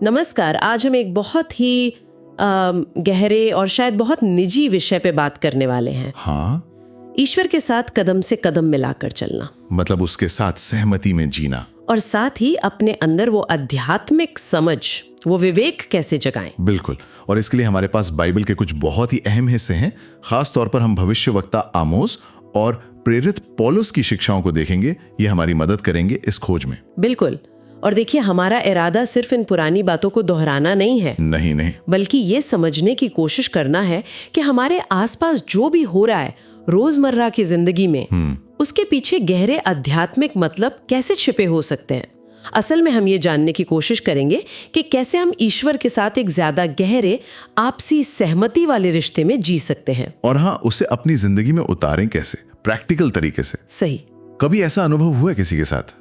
नमस्कार। आज हम एक बहुत ही गहरे और शायद बहुत निजी विषय पे बात करने वाले हैं। हाँ, ईश्वर के साथ कदम से कदम मिलाकर चलना मतलब उसके साथ सहमति में जीना। और साथ ही अपने अंदर वो आध्यात्मिक समझ, वो विवेक कैसे जगाएं। बिल्कुल। और इसके लिए हमारे पास बाइबल के कुछ बहुत ही अहम हिस्से हैं। खास तौर पर हम भविष्यवक्ता आमोस और प्रेरित पौलुस की शिक्षाओं को देखेंगे। ये हमारी मदद करेंगे इस खोज में। बिल्कुल। और देखिए, हमारा इरादा सिर्फ इन पुरानी बातों को दोहराना नहीं है, नहीं, बल्कि ये समझने की कोशिश करना है कि हमारे आसपास जो भी हो रहा है रोजमर्रा की जिंदगी में, उसके पीछे गहरे आध्यात्मिक मतलब कैसे छिपे हो सकते हैं। असल में हम ये जानने की कोशिश करेंगे कि कैसे हम ईश्वर के साथ एक ज्यादा गहरे आपसी सहमति वाले रिश्ते में जी सकते हैं। और हाँ, उसे अपनी जिंदगी में उतारें कैसे, प्रैक्टिकल तरीके से। सही। कभी ऐसा अनुभव हुआ है किसी के साथ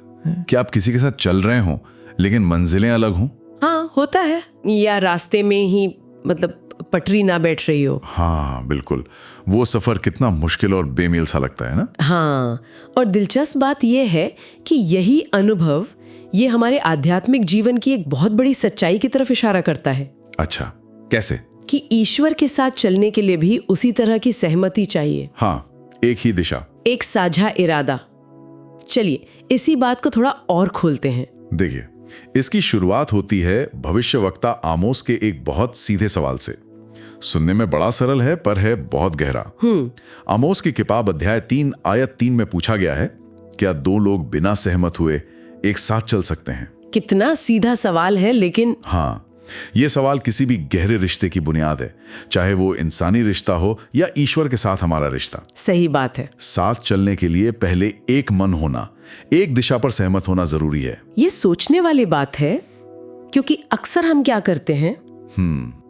कि आप किसी के साथ चल रहे हो लेकिन मंजिलें अलग हों? हाँ, होता है। या रास्ते में ही मतलब पटरी ना बैठ रही हो। हाँ बिल्कुल, वो सफर कितना मुश्किल और बेमेल सा लगता है ना। हाँ, और दिलचस्प बात यह है कि यही अनुभव ये हमारे आध्यात्मिक जीवन की एक बहुत बड़ी सच्चाई की तरफ इशारा करता है। अच्छा, कैसे? कि ईश्वर के साथ चलने के लिए भी उसी तरह की सहमति चाहिए। हाँ, एक ही दिशा, एक साझा इरादा। चलिए इसी बात को थोड़ा और खोलते हैं। देखिए, इसकी शुरुआत होती है भविष्यवक्ता आमोस के एक बहुत सीधे सवाल से। सुनने में बड़ा सरल है पर है बहुत गहरा। आमोस की किताब अध्याय 3 आयत 3 में पूछा गया है, क्या दो लोग बिना सहमत हुए एक साथ चल सकते हैं? कितना सीधा सवाल है, लेकिन हाँ, ये सवाल किसी भी गहरे रिश्ते की बुनियाद है, चाहे वो इंसानी रिश्ता हो या ईश्वर के साथ हमारा रिश्ता। सही बात है। साथ चलने के लिए पहले एक मन होना, एक दिशा पर सहमत होना जरूरी है। ये सोचने वाली बात है, क्योंकि अक्सर हम क्या करते हैं,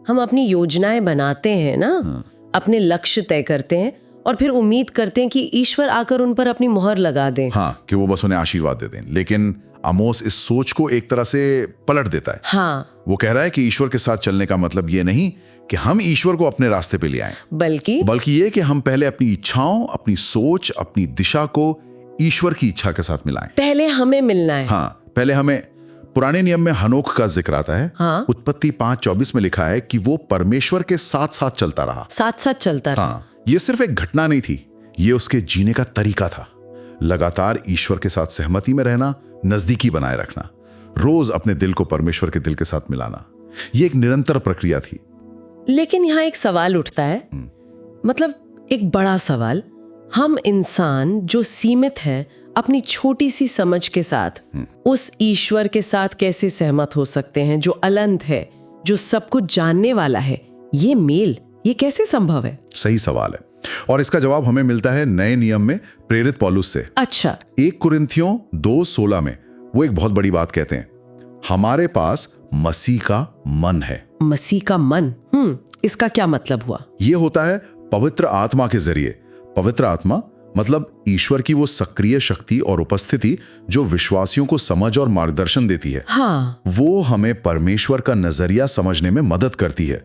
हम अपनी योजनाएं बनाते हैं ना, अपने लक्ष्य तय करते हैं और फिर उम्मीद करते हैं कि ईश्वर आकर उन पर अपनी मोहर लगा दे। हाँ, कि वो बस उन्हें आशीर्वाद दे दें। लेकिन आमोस इस सोच को एक तरह से पलट देता है। हाँ, वो कह रहा है कि ईश्वर के साथ चलने का मतलब ये नहीं कि हम ईश्वर को अपने रास्ते पे ले आए, बल्कि ये कि हम पहले अपनी इच्छाओं, अपनी सोच, अपनी दिशा को ईश्वर की इच्छा के साथ मिलाएं। पहले हमें मिलना है। हाँ, पहले हमें। पुराने नियम में हनोक का जिक्र आता है। हाँ? उत्पत्ति 5:24 में लिखा है कि वो परमेश्वर के साथ साथ चलता रहा। साथ साथ चलता रहा। हाँ, ये सिर्फ एक घटना नहीं थी, ये उसके जीने का तरीका था। लगातार ईश्वर के साथ सहमति में रहना, नजदीकी बनाए रखना, रोज अपने दिल को परमेश्वर के दिल के साथ मिलाना, ये एक निरंतर प्रक्रिया थी। लेकिन यहाँ एक सवाल उठता है, मतलब एक बड़ा सवाल। हम इंसान जो सीमित है अपनी छोटी सी समझ के साथ, उस ईश्वर के साथ कैसे सहमत हो सकते हैं जो अनंत है, जो सब कुछ जानने वाला है? ये मेल, ये कैसे संभव है? सही सवाल है, और इसका जवाब हमें मिलता है नए नियम में प्रेरित पौलुस से। अच्छा। 1 कुरिन्थियों 2:16 में वो एक बहुत बड़ी बात कहते हैं, हमारे पास मसीह का मन है। मसीह का मन, इसका क्या मतलब हुआ? ये होता है पवित्र आत्मा के जरिए। पवित्र आत्मा मतलब ईश्वर की वो सक्रिय शक्ति और उपस्थिति जो विश्वासियों को समझ और मार्गदर्शन देती है। हाँ। वो हमें परमेश्वर का नजरिया समझने में मदद करती है।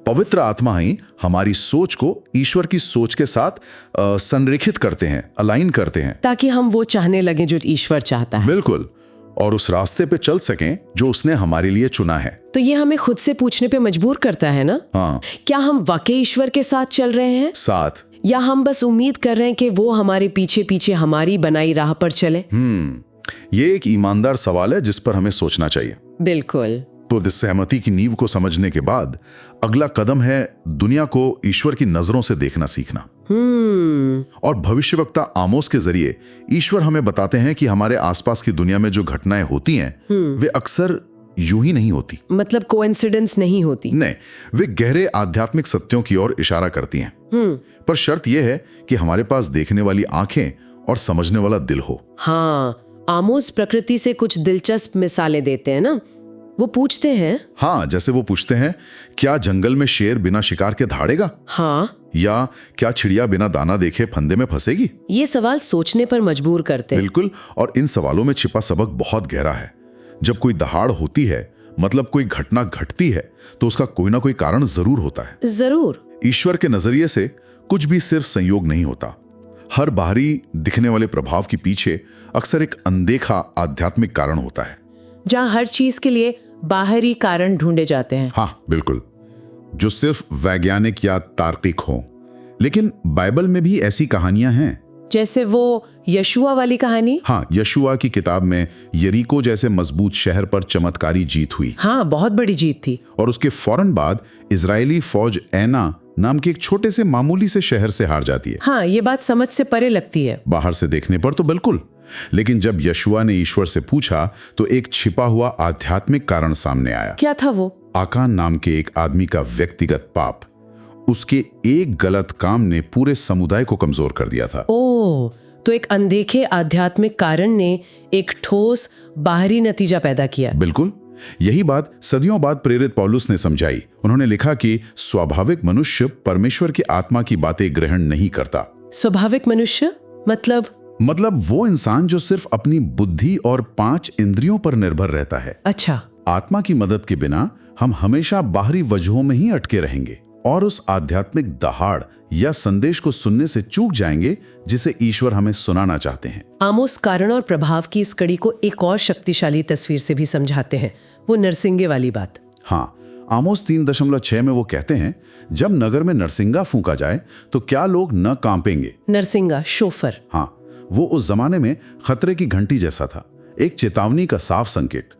पवित्र आत्मा ही हमारी सोच को ईश्वर की सोच के साथ संरेखित करते हैं, अलाइन करते हैं, ताकि हम वो चाहने लगे जो ईश्वर चाहता है। बिल्कुल, और उस रास्ते पे चल सकें जो उसने हमारे लिए चुना है। तो ये हमें खुद से पूछने पे मजबूर करता है ना, हाँ, क्या हम वाकई ईश्वर के साथ चल रहे हैं, साथ, या हम बस उम्मीद कर रहे हैं कि वो हमारे पीछे पीछे हमारी बनाई राह पर चले? ये एक ईमानदार सवाल है जिस पर हमें सोचना चाहिए। बिल्कुल। तो इस सहमति की नींव को समझने के बाद अगला कदम है दुनिया को ईश्वर की नजरों से देखना सीखना। और भविष्यवक्ता आमोस के जरिए ईश्वर हमें बताते हैं कि हमारे आसपास की दुनिया में जो घटनाएं होती हैं, वे अक्सर यूं ही नहीं होती। मतलब कोइंसिडेंस नहीं होती। नहीं, वे गहरे आध्यात्मिक सत्यों की ओर इशारा करती हैं। पर शर्त यह है कि हमारे पास देखने वाली आंखें और समझने वाला दिल हो। हाँ, आमोस प्रकृति से कुछ दिलचस्प मिसालें देते हैं ना। वो पूछते हैं, हाँ, जैसे वो पूछते हैं, क्या जंगल में शेर बिना शिकार के दहाड़ेगा? हाँ। या क्या चिड़िया बिना दाना देखे फंदे में फंसेगी? ये सवाल सोचने पर मजबूर करते हैं। बिल्कुल, और इन सवालों में छिपा सबक बहुत गहरा है। जब कोई दहाड़ होती है, मतलब कोई घटना घटती है, तो उसका कोई ना कोई कारण जरूर होता है। जरूर। ईश्वर के नजरिए से कुछ भी सिर्फ संयोग नहीं होता। हर बाहरी दिखने वाले प्रभाव के पीछे अक्सर एक अनदेखा आध्यात्मिक कारण होता है। जहाँ हर चीज के लिए बाहरी कारण ढूंढे जाते हैं। हाँ बिल्कुल, जो सिर्फ वैज्ञानिक या तार्किक हो। लेकिन बाइबल में भी ऐसी कहानियां हैं, जैसे वो यशुआ वाली कहानी। हाँ, यशुआ की किताब में यरीको जैसे मजबूत शहर पर चमत्कारी जीत हुई। हाँ, बहुत बड़ी जीत थी। और उसके फौरन बाद इजरायली फौज ऐना नाम के एक छोटे से मामूली से शहर से हार जाती है। हाँ, ये बात समझ से परे लगती है। बाहर से देखने पर तो बिल्कुल, लेकिन जब यशुआ ने ईश्वर से पूछा तो एक छिपा हुआ आध्यात्मिक कारण सामने आया। क्या था वो? आकान नाम के एक आदमी का व्यक्तिगत पाप, उसके एक गलत काम ने पूरे समुदाय को कमजोर कर दिया था। ओह, तो एक अनदेखे आध्यात्मिक कारण ने एक ठोस बाहरी नतीजा पैदा किया। बिल्कुल, यही बात सदियों बाद प्रेरित पौलुस ने समझाई। उन्होंने लिखा कि स्वाभाविक मनुष्य परमेश्वर की आत्मा की बातें ग्रहण नहीं करता। स्वाभाविक मनुष्य मतलब वो इंसान जो सिर्फ अपनी बुद्धि और 5 इंद्रियों पर निर्भर रहता है। अच्छा। आत्मा की मदद के बिना हम हमेशा बाहरी वजहों में ही अटके रहेंगे और उस आध्यात्मिक दहाड़ या संदेश को सुनने से चूक जाएंगे जिसे ईश्वर हमें सुनाना चाहते हैं। आमोस कारण और प्रभाव की इस कड़ी को एक और शक्तिशाली तस्वीर से भी समझाते हैं, वो नरसिंगे वाली बात। हाँ, आमोस 3:6 में वो कहते हैं, जब नगर में नरसिंगा फूंका जाए तो क्या लोग न कांपेंगे। नरसिंगा शोफर। हाँ, वो उस जमाने में खतरे की घंटी जैसा था, एक चेतावनी का साफ संकेत।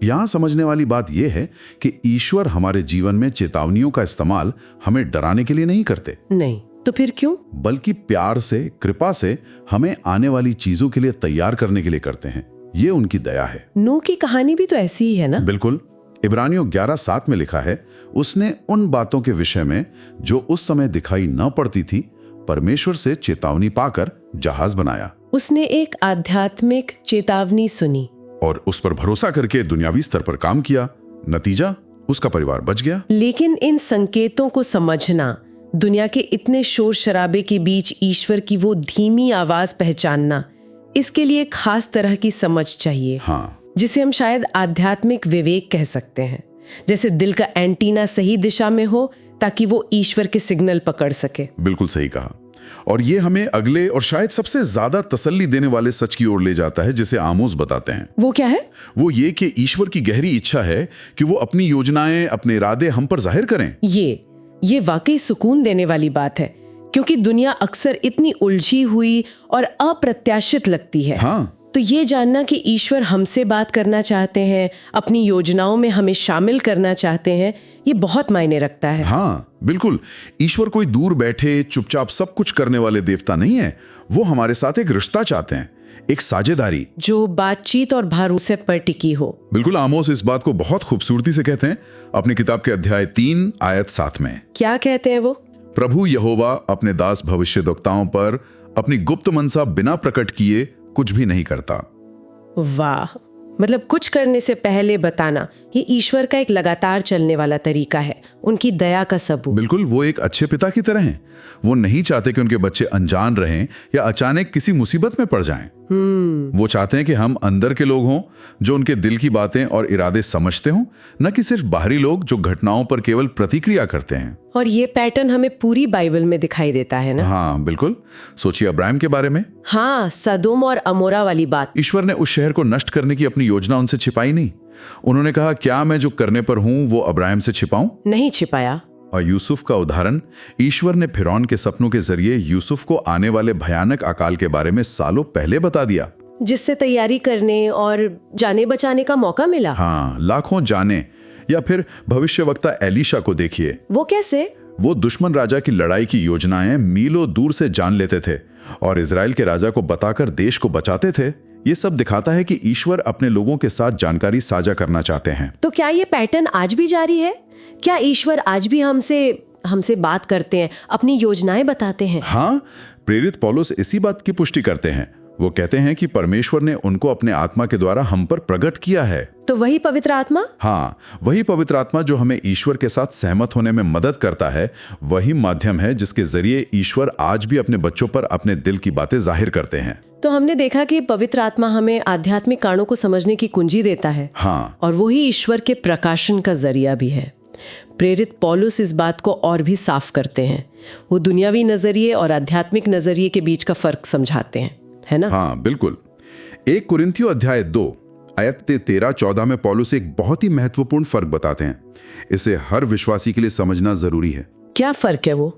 यहां समझने वाली बात यह है कि ईश्वर हमारे जीवन में चेतावनियों का इस्तेमाल हमें डराने के लिए नहीं करते। नहीं तो फिर क्यों? बल्कि प्यार से, कृपा से हमें आने वाली चीजों के लिए तैयार करने के लिए करते हैं। ये उनकी दया है। नूह की कहानी भी तो ऐसी ही है ना? बिल्कुल। इब्रानियों 11:7 में लिखा है, उसने उन बातों के विषय में जो उस समय दिखाई न पड़ती थी परमेश्वर से चेतावनी पाकर जहाज बनाया। उसने एक आध्यात्मिक चेतावनी सुनी और उस पर भरोसा करके दुनियावी स्तर पर काम किया। नतीजा, उसका परिवार बच गया। लेकिन इन संकेतों को समझना, दुनिया के इतने शोर शराबे के बीच ईश्वर की वो धीमी आवाज पहचानना, इसके लिए खास तरह की समझ चाहिए। हाँ, जिसे हम शायद आध्यात्मिक विवेक कह सकते हैं। जैसे दिल का एंटीना सही दिशा में हो ताकि वो ईश्वर के सिग्नल पकड़ सके। बिल्कुल सही कहा। और ये हमें अगले और शायद सबसे ज्यादा तसल्ली देने वाले सच की ओर ले जाता है जिसे आमोस बताते हैं। वो क्या है? वो ये कि ईश्वर की गहरी इच्छा है कि वो अपनी योजनाएं, अपने इरादे हम पर जाहिर करें। ये वाकई सुकून देने वाली बात है, क्योंकि दुनिया अक्सर इतनी उलझी हुई और अप्रत्याशित लगती है। हाँ, तो ये जानना कि ईश्वर हमसे बात करना चाहते हैं, अपनी योजनाओं में हमें शामिल करना चाहते हैं, ये बहुत मायने रखता है। हाँ बिल्कुल। ईश्वर कोई दूर बैठे चुपचाप सब कुछ करने वाले देवता नहीं है। वो हमारे साथ एक रिश्ता चाहते हैं, एक साझेदारी जो बातचीत और भरोसे पर टिकी हो। बिल्कुल। आमोस इस बात को बहुत खूबसूरती से कहते हैं अपनी किताब के अध्याय 3:7 में। क्या कहते हैं वो? प्रभु यहोवा अपने दास भविष्यद्वक्ताओं पर अपनी गुप्त मनसा बिना प्रकट किए कुछ भी नहीं करता। वाह, मतलब कुछ करने से पहले बताना, ये ईश्वर का एक लगातार चलने वाला तरीका है, उनकी दया का सबूत। बिल्कुल, वो एक अच्छे पिता की तरह हैं। वो नहीं चाहते कि उनके बच्चे अनजान रहें या अचानक किसी मुसीबत में पड़ जाएं। वो चाहते हैं कि हम अंदर के लोग हों जो उनके दिल की बातें और इरादे समझते हों, न कि सिर्फ बाहरी लोग जो घटनाओं पर केवल प्रतिक्रिया करते हैं। और ये पैटर्न हमें पूरी बाइबल में दिखाई देता है ना? हाँ बिल्कुल। सोचिए अब्राहम के बारे में। हाँ, सदोम और अमोरा वाली बात। ईश्वर ने उस शहर को नष्ट करने की अपनी योजना उनसे छिपाई नहीं। उन्होंने कहा, क्या मैं जो करने पर हूं वो अब्राहम से छिपाऊं? नहीं छिपाया। और यूसुफ का उदाहरण, ईश्वर ने फिरौन के सपनों के जरिए यूसुफ को आने वाले भयानक अकाल के बारे में सालों पहले बता दिया, जिससे तैयारी करने और जाने बचाने का मौका मिला। हाँ, लाखों जाने। या फिर भविष्यवक्ता एलीशा को देखिए। वो कैसे? वो दुश्मन राजा की लड़ाई की योजनाएं मीलों दूर से जान लेते थे और इजराइल के राजा को बताकर देश को बचाते थे। ये सब दिखाता है कि ईश्वर अपने लोगों के साथ जानकारी साझा करना चाहते हैं। तो क्या ये पैटर्न आज भी जारी है? क्या ईश्वर आज भी हमसे बात करते हैं, अपनी योजनाएं बताते हैं? हाँ, प्रेरित पौलुस इसी बात की पुष्टि करते हैं। वो कहते हैं कि परमेश्वर ने उनको अपने आत्मा के द्वारा हम पर प्रकट किया है। तो वही पवित्र आत्मा? हाँ, वही पवित्र आत्मा जो हमें ईश्वर के साथ सहमत होने में मदद करता है, वही माध्यम है जिसके जरिए ईश्वर आज भी अपने बच्चों पर अपने दिल की बातें जाहिर करते हैं। तो हमने देखा कि पवित्र आत्मा हमें आध्यात्मिक कारणों को समझने की कुंजी देता है। हाँ, और वही ईश्वर के प्रकाशन का जरिया भी है। प्रेरित पौलुस इस बात को और भी साफ करते हैं। वो दुनियावी नजरिए और आध्यात्मिक नजरिए के बीच का फर्क समझाते हैं, है ना? हाँ बिल्कुल। 1 कुरिन्थियों अध्याय 2 आयत 13-14 में पौलुस एक बहुत ही महत्वपूर्ण फर्क बताते हैं। इसे हर विश्वासी के लिए समझना जरूरी है। क्या फर्क है वो?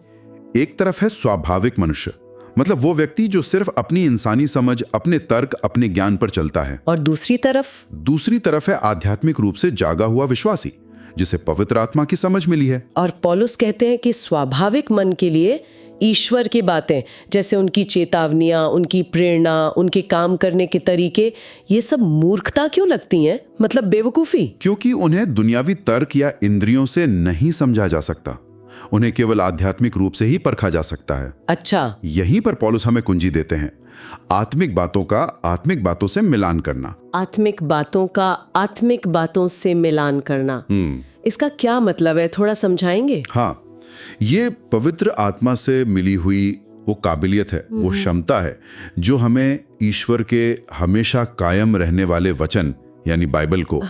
एक तरफ है स्वाभाविक मनुष्य, मतलब वो व्यक्ति जो सिर्फ अपनी इंसानी समझ, अपने तर्क, अपने ज्ञान पर चलता है। और दूसरी तरफ है आध्यात्मिक रूप से जागा हुआ विश्वासी, जिसे पवित्र आत्मा की समझ मिली है। और पौलुस कहते हैं कि स्वाभाविक मन के लिए ईश्वर की बातें, जैसे उनकी चेतावनियां, उनकी प्रेरणा, उनके काम करने के तरीके, ये सब मूर्खता क्यों लगती हैं? मतलब बेवकूफी। क्योंकि उन्हें दुनियावी तर्क या इंद्रियों से नहीं समझा जा सकता, उन्हें केवल आध्यात्मिक रूप से ही परखा जा सकता है। अच्छा, यहीं पर पौलुस हमें कुंजी देते हैं, आत्मिक बातों का आत्मिक बातों से मिलान करना। आत्मिक बातों का आत्मिक बातों से मिलान करना, इसका क्या मतलब है? थोड़ा समझाएंगे? हाँ, ये पवित्र आत्मा से मिली हुई वो काबिलियत है, वो क्षमता है जो हमें ईश्वर के हमेशा कायम रहने वाले वचन यानी बाइबल को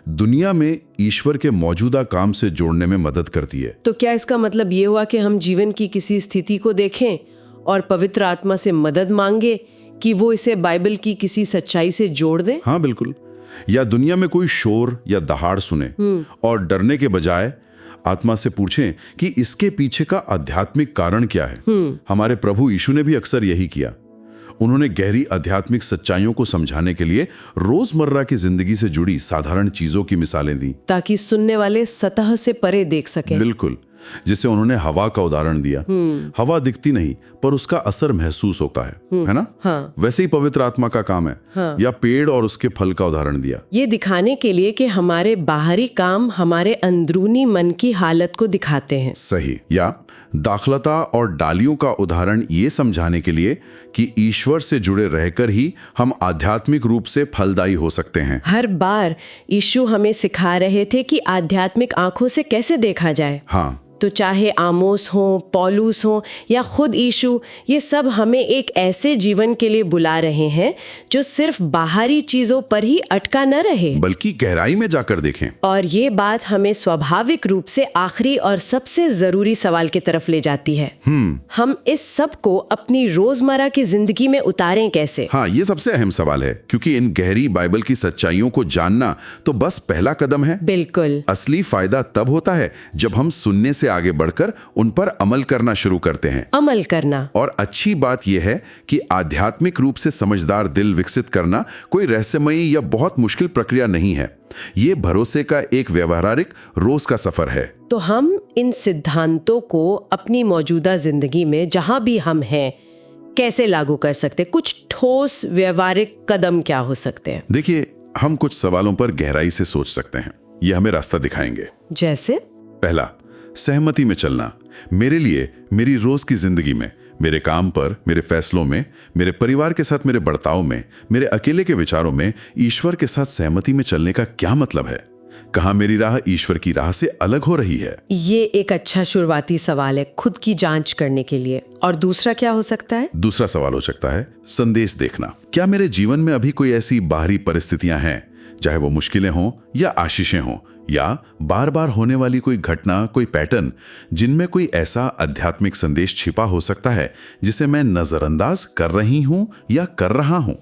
दुनिया में ईश्वर के मौजूदा काम से जोड़ने में मदद करती है। तो क्या इसका मतलब ये हुआ कि हम जीवन की किसी स्थिति को देखें और पवित्र आत्मा से मदद मांगे कि वो इसे बाइबल की किसी सच्चाई से जोड़ दे? हाँ बिल्कुल। या दुनिया में कोई शोर या दहाड़ सुने और डरने के बजाय आत्मा से पूछें कि इसके पीछे का आध्यात्मिक कारण क्या है। हमारे प्रभु यीशु ने भी अक्सर यही किया। उन्होंने गहरी आध्यात्मिक सच्चाइयों को समझाने के लिए रोजमर्रा की जिंदगी से जुड़ी साधारण चीजों की मिसालें दी, ताकि सुनने वाले सतह से परे देख सकें। बिल्कुल। जिसे उन्होंने हवा का उदाहरण दिया। हवा दिखती नहीं पर उसका असर महसूस होता है ना? हाँ। वैसे ही पवित्र आत्मा का काम है। हाँ। या पेड़ और उसके फल का उदाहरण दिया, ये दिखाने के लिए कि हमारे बाहरी काम हमारे अंदरूनी मन की हालत को दिखाते हैं। सही। या दाखलता और डालियों का उदाहरण ये समझाने के लिए कि ईश्वर से जुड़े रहकर ही हम आध्यात्मिक रूप से फलदायी हो सकते हैं। हर बार यीशु हमें सिखा रहे थे कि आध्यात्मिक आंखों से कैसे देखा जाए। हाँ, तो चाहे आमोस हो, पौलुस हो या खुद यीशु, ये सब हमें एक ऐसे जीवन के लिए बुला रहे हैं जो सिर्फ बाहरी चीजों पर ही अटका न रहे, बल्कि गहराई में जाकर देखें। और ये बात हमें स्वाभाविक रूप से आखिरी और सबसे जरूरी सवाल की तरफ ले जाती है। हम इस सब को अपनी रोजमर्रा की जिंदगी में उतारें कैसे? हाँ, ये सबसे अहम सवाल है, क्योंकि इन गहरी बाइबल की सच्चाइयों को जानना तो बस पहला कदम है। बिल्कुल। असली फायदा तब होता है जब हम सुनने से आगे बढ़कर उन पर अमल करना शुरू करते हैं। अमल करना। और अच्छी बात यह है कि आध्यात्मिक रूप से समझदार दिल विकसित करना कोई रहस्यमयी या बहुत मुश्किल प्रक्रिया नहीं है। ये भरोसे का एक व्यवहारिक रोज का सफर है। तो हम इन सिद्धांतों को अपनी मौजूदा जिंदगी में जहां भी हम हैं कैसे लागू कर सकते? कुछ ठोस व्यवहारिक कदम क्या हो सकते हैं? देखिए, हम कुछ सवालों पर गहराई से सोच सकते हैं, ये हमें रास्ता दिखाएंगे। जैसे? पहला, सहमति में चलना। मेरे लिए मेरी रोज की जिंदगी में, मेरे काम पर, मेरे फैसलों में, मेरे परिवार के साथ मेरे बर्ताव में, मेरे अकेले के विचारों में ईश्वर के साथ सहमति में चलने का क्या मतलब है? कहाँ मेरी राह ईश्वर की राह से अलग हो रही है? ये एक अच्छा शुरुआती सवाल है खुद की जांच करने के लिए। और दूसरा क्या हो सकता है? दूसरा सवाल हो सकता है संदेश देखना। क्या मेरे जीवन में अभी कोई ऐसी बाहरी परिस्थितियां हैं, चाहे वो मुश्किलें हों या आशीषें हों, या बार बार होने वाली कोई घटना, कोई पैटर्न, जिनमें कोई ऐसा आध्यात्मिक संदेश छिपा हो सकता है जिसे मैं नजरअंदाज कर रही हूं या कर रहा हूं?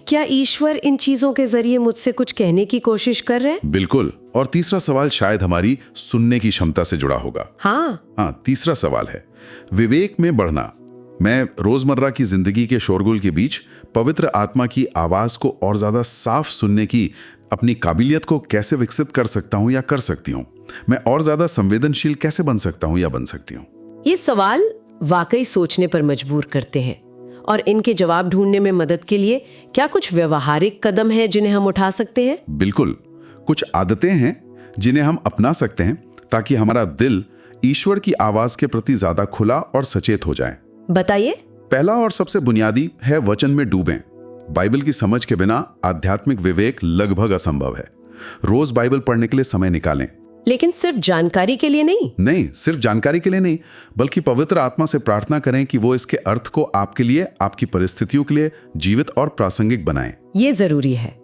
क्या ईश्वर इन चीजों के जरिए मुझसे कुछ कहने की कोशिश कर रहे हैं? बिल्कुल। और तीसरा सवाल शायद हमारी सुनने की क्षमता से जुड़ा होगा। हाँ, तीसरा सवाल है विवेक में बढ़ना। मैं रोजमर्रा की जिंदगी के शोरगुल के बीच पवित्र आत्मा की आवाज को और ज्यादा साफ सुनने की अपनी काबिलियत को कैसे विकसित कर सकता हूं या कर सकती हूं? मैं और ज्यादा संवेदनशील कैसे बन सकता हूं या बन सकती हूं? ये सवाल वाकई सोचने पर मजबूर करते हैं, और इनके जवाब ढूंढने में मदद के लिए क्या कुछ व्यवहारिक कदम हैं जिन्हें हम उठा सकते हैं? बिल्कुल। कुछ आदतें हैं जिन्हें हम अपना सकते हैं ताकि हमारा दिल ईश्वर की आवाज के प्रति ज्यादा खुला और सचेत हो जाए। बताइए। पहला और सबसे बुनियादी है वचन में डूबें। बाइबल की समझ के बिना आध्यात्मिक विवेक लगभग असंभव है। रोज बाइबल पढ़ने के लिए समय निकालें। लेकिन सिर्फ जानकारी के लिए नहीं? नहीं, सिर्फ जानकारी के लिए नहीं, बल्कि पवित्र आत्मा से प्रार्थना करें कि वो इसके अर्थ को आपके लिए, आपकी परिस्थितियों के लिए जीवित और प्रासंगिक बनाएं। ये जरूरी है।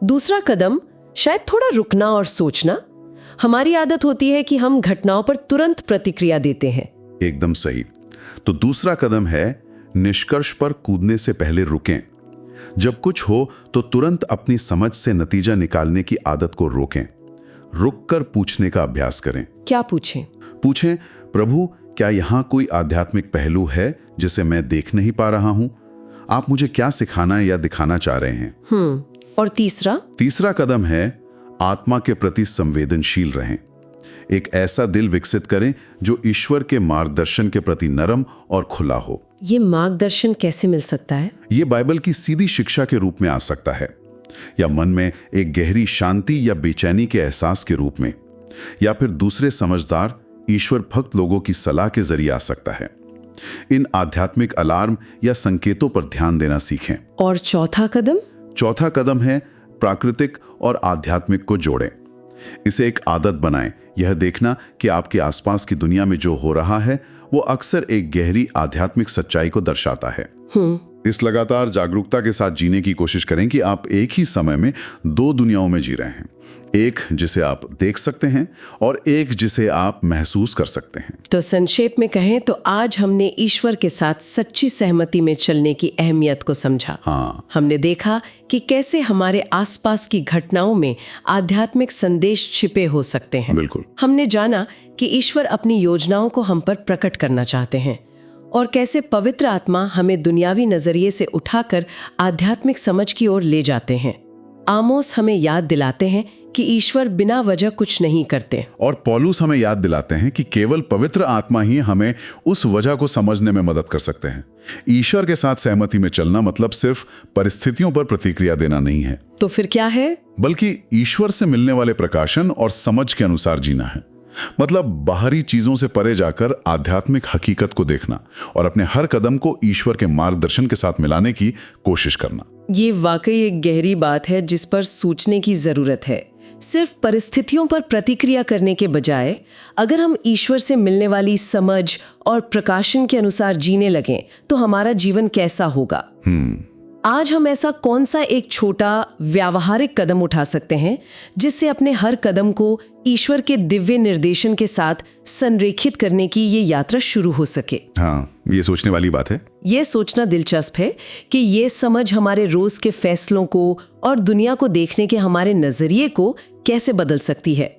दूसरा कदम शायद थोड़ा रुकना और सोचना। हमारी आदत होती है कि हम घटनाओं पर तुरंत प्रतिक्रिया देते हैं। एकदम सही। तो दूसरा कदम है निष्कर्ष पर कूदने से पहले रुकें। जब कुछ हो तो तुरंत अपनी समझ से नतीजा निकालने की आदत को रोकें। रुककर पूछने का अभ्यास करें। क्या पूछें? पूछें, प्रभु क्या यहाँ कोई आध्यात्मिक पहलू है जिसे मैं देख नहीं पा रहा हूँ? आप मुझे क्या सिखाना या दिखाना चाह रहे हैं? और तीसरा कदम है आत्मा के प्रति संवेदनशील रहें। एक ऐसा दिल विकसित करें जो ईश्वर के मार्गदर्शन के प्रति नरम और खुला हो। ये मार्गदर्शन कैसे मिल सकता है? ये बाइबल की सीधी शिक्षा के रूप में आ सकता है, या मन में एक गहरी शांति या बेचैनी के एहसास के रूप में, या फिर दूसरे समझदार ईश्वर भक्त लोगों की सलाह के जरिए आ सकता है। इन आध्यात्मिक अलार्म या संकेतों पर ध्यान देना सीखें। और चौथा कदम है प्राकृतिक और आध्यात्मिक को जोड़ें। इसे एक आदत बनाएं, यह देखना कि आपके आसपास की दुनिया में जो हो रहा है वो अक्सर एक गहरी आध्यात्मिक सच्चाई को दर्शाता है। इस लगातार जागरूकता के साथ जीने की कोशिश करें कि आप एक ही समय में दो दुनियाओं में जी रहे हैं, एक जिसे आप देख सकते हैं और एक जिसे आप महसूस कर सकते हैं। तो संक्षेप में कहें तो आज हमने ईश्वर के साथ सच्ची सहमति में चलने की अहमियत को समझा। हमने देखा कि कैसे हमारे आसपास की घटनाओं में आध्यात्मिक संदेश छिपे हो सकते हैं। बिल्कुल। हमने जाना कि ईश्वर अपनी योजनाओं को हम पर प्रकट करना चाहते हैं और कैसे पवित्र आत्मा हमें दुनियावी नजरिए से उठाकर आध्यात्मिक समझ की ओर ले जाते हैं। आमोस हमें याद दिलाते हैं कि ईश्वर बिना वजह कुछ नहीं करते, और पौलुस हमें याद दिलाते हैं कि केवल पवित्र आत्मा ही हमें उस वजह को समझने में मदद कर सकते हैं। ईश्वर के साथ सहमति में चलना मतलब सिर्फ परिस्थितियों पर प्रतिक्रिया देना नहीं है। तो फिर क्या है? बल्कि ईश्वर से मिलने वाले प्रकाशन और समझ के अनुसार जीना है। मतलब बाहरी चीजों से परे जाकर आध्यात्मिक हकीकत को देखना और अपने हर कदम को ईश्वर के मार्गदर्शन के साथ मिलाने की कोशिश करना। ये वाकई एक गहरी बात है जिस पर सोचने की जरूरत है। सिर्फ परिस्थितियों पर प्रतिक्रिया करने के बजाय अगर हम ईश्वर से मिलने वाली समझ और प्रकाशन के अनुसार जीने लगें तो हमारा जीवन कैसा होगा? आज हम ऐसा कौन सा एक छोटा व्यावहारिक कदम उठा सकते हैं जिससे अपने हर कदम को ईश्वर के दिव्य निर्देशन के साथ संरेखित करने की ये यात्रा शुरू हो सके? ये सोचने वाली बात है। ये सोचना दिलचस्प है कि ये समझ हमारे रोज के फैसलों को और दुनिया को देखने के हमारे नजरिए को कैसे बदल सकती है।